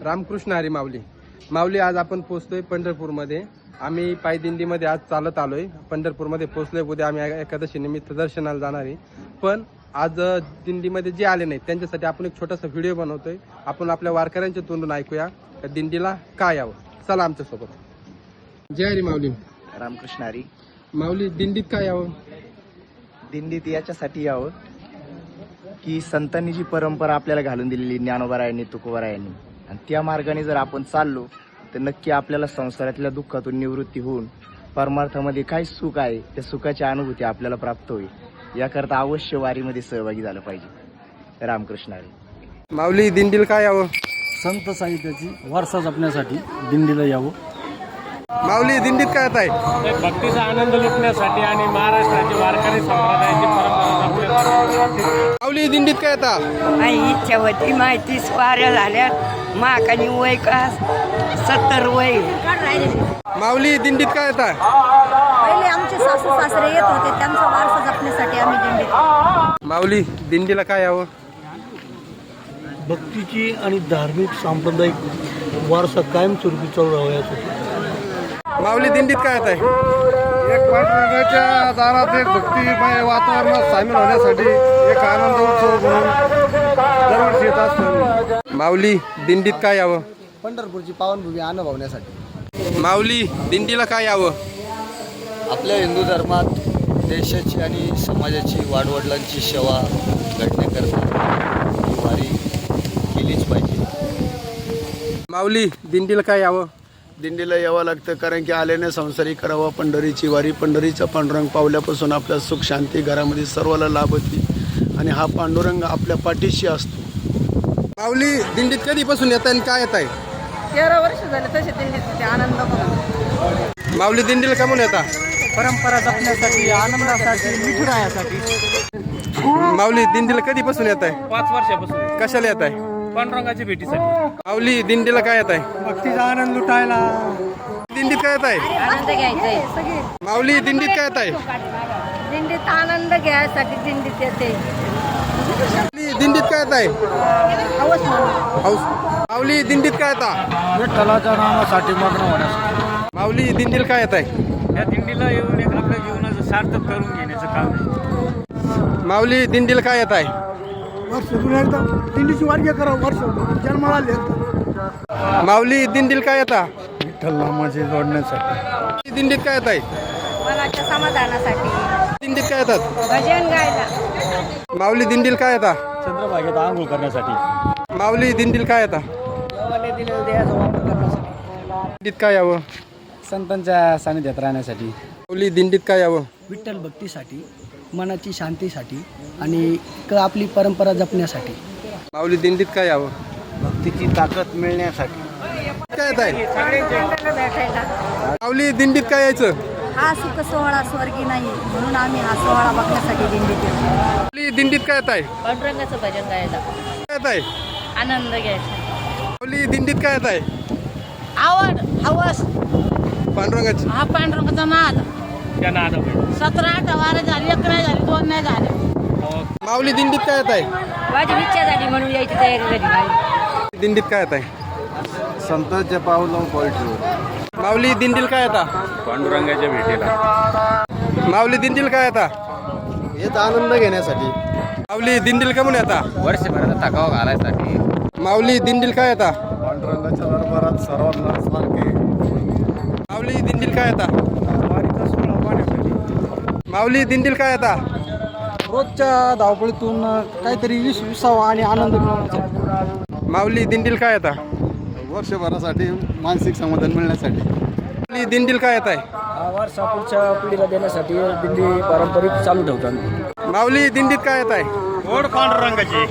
रामकृष्ण हरी माऊली. माऊली, आज आपण पोहोचतोय पंढरपूरमध्ये. आम्ही पायदिंडीमध्ये आज चालत आलोय. पंढरपूरमध्ये पोहोचलोय. उद्या आम्ही एकादशी निमित्त दर्शनाला जाणार आहे. पण आज दिंडीमध्ये जे आले नाहीत त्यांच्यासाठी आपण एक छोटासा व्हिडिओ बनवतोय. आपण आपल्या वारकऱ्यांच्या तोंडून ऐकूया दिंडीला काय यावं. चला आमच्या सोबत. जय हरी माऊली. रामकृष्ण हरी. माऊली, दिंडीत काय यावं? दिंडीत याच्यासाठी यावं की संतांनी जी परंपरा आपल्याला घालून दिलेली, ज्ञानोबारायांनी, तुकोबारायांनी, आणि त्या मार्गाने जर आपण चाललो तर नक्की आपल्याला संसारातल्या दुःखातून निवृत्ती होऊन परमार्थामध्ये काय सुख आहे त्या सुखाची अनुभूती आपल्याला प्राप्त होईल. याकरता अवश्य वारीमध्ये सहभागी झालं पाहिजे. रामकृष्ण हरी. माऊली, दिंडीला काय यावं? संत साहित्याची वारसा जपण्यासाठी दिंडीला यावं. माऊली, दिंडीत काय येत आहे? भक्तीचा आनंद लुटण्यासाठी आणि महाराष्ट्राची वारकरी संप्रदायाची परंपरा जपण्यासाठी. माऊली, दिंडीत काय येता? माझी इच्छा होती, माहिती स्वाऱ्या झाल्या माकानी वय का 70 वय. माऊली, दिंडीत काय येता? पहिले आमचे सासू सासरे येत होते, त्यांचा वारसा जपण्यासाठी आम्ही दिंडीत. माऊली, दिंडीला काय यावं? भक्तीची आणि धार्मिक सांप्रदायिक वारसा कायमस्वरूपी चालू राहावा यासाठी. माऊली, दिंडीत काय येत आहे? एक पांडुरंगाच्या दारात एक भक्तिमय वातावरणात सामील होण्यासाठी एक आनंद उत्सव म्हणून दरवर्षी येत असतो. माऊली, दिंडीत काय यावं? पंढरपूरची पावनभूमी अनुभवण्यासाठी. माऊली, दिंडीला काय यावं? आपल्या हिंदू धर्मात देशाची आणि समाजाची वाडवडिलांची सेवा घडण्याकरता ही वारी केलीच पाहिजे. माऊली, दिंडीला काय यावं? दिंडीला यावं लागतं कारण की आल्याने संसारी करावा पंढरीची वारी. पंढरीचा पांडुरंग पावल्यापासून आपल्या सुख शांती घरामध्ये सर्वाला लाभ होती आणि हा पांडुरंग आपल्या पाठीशी असतो. माऊली, दिंडीत कधीपासून येत आहे आणि काय येत आहे? 13 वर्ष झाले तसे दिंडीत ते आनंद म्हणून. माऊली, दिंडीला का म्हणून येता? परंपरा जपण्यासाठी, आनंदासाठी, विठुरायासाठी. माऊली, दिंडीला कधीपासून येत आहे? 5 वर्षापासून कशाला येत आहे? पांडुरंगाच्या भेटीसाठी. माऊली, दिंडीला काय येत आहे? भक्तीचा आनंद लुटायला. दिंडीत काय येत आहे? आनंद घ्यायचा सगळे. माऊली, दिंडीत काय येत आहे? दिंडीत आनंद घ्यायसाठी दिंडीत येते. माऊली, दिंडीत काय येत आहे? हवस म्हणून. हौस. माऊली, दिंडीत काय येता? विठ्ठलाच्या नामासाठी मग्न होण्यासाठी. माऊली, दिंडीला काय येत आहे? या दिंडीला येऊन एक आपल्या जीवनाचं सार्थक करून घेण्याचं काम आहे. माऊली, दिंडीला काय येत आहे? वर्षातून एकदा दिंडीची वारी करा. वर्ष जन्माला आले. माऊली, दिंडीला काय येता? विठ्ठल नामाची जोडण्यासाठी. दिंडीत काय येत आहे? मनाच्या समाधानासाठी. दिंडीत काय येतात? भजन गायला. माऊली, दिंडीला काय येता? चंद्रभागेत आंघोळ करण्यासाठी. माऊली, दिंडीला काय येता? दिंडीत काय यावं? संतांच्या सानिध्यात राहण्यासाठी. माऊली, दिंडीत काय यावं? विठ्ठल भक्तीसाठी, मनाची शांतीसाठी आणि आपली परंपरा जपण्यासाठी. माऊली, दिंडीत काय यावं? भक्तीची ताकद मिळण्यासाठी. काय येत आहे? सगळ्यांना भेटायला. माऊली, दिंडीत काय यायचं? हा सुख सोहळा स्वर्गी नाही म्हणून आम्ही हा सोहळा बघण्यासाठी दिंडीत येतो. माऊली, दिंडीत काय येत आहे? पांडुरंगाचं भजन गायला. काय येत आहे? आनंद घ्यायचा. माऊली, दिंडीत काय येत आहे? आवड हवस. पांडुरंगाची. हा पांडुरंगाचा नाद. त्यांना आता 17-18 वारे झाली, 1 नाही झाली, 2 नाही झाले. माऊली, दिंडीत काय येत आहे? माझी इच्छा झाली म्हणून यायची तयारी झाली. दिंडीत काय येत आहे? संतांच्या पावलावर पाऊल ठेवून. माऊली, दिंडीला काय येता? पांडुरंगाच्या भेटीला. माऊली, दिंडीला काय येता? येत आनंद घेण्यासाठी. माऊली, दिंडीला का म्हणून येता? वर्षभराचा थकावा घालायसाठी. माऊली, दिंडीला काय येता? पांडुरंगाच्या दरबारात सर्वांना सारखे. माऊली, दिंडीला काय येता? माऊली, दिंडीला काय येता? रोजच्या धावपळीतून काहीतरी विसावा आणि आनंद मिळवण्यासाठी. माऊली, दिंडीला काय येता? वर्षभरासाठी मानसिक समाधान मिळण्यासाठी. माऊली, दिंडीला काय येत आहे? वारसा पुढच्या पिढीला देण्यासाठी दिंडी पारंपरिक चालू ठेवतात. माऊली, दिंडीत काय येत आहे? ओढ पांडुरंगाची.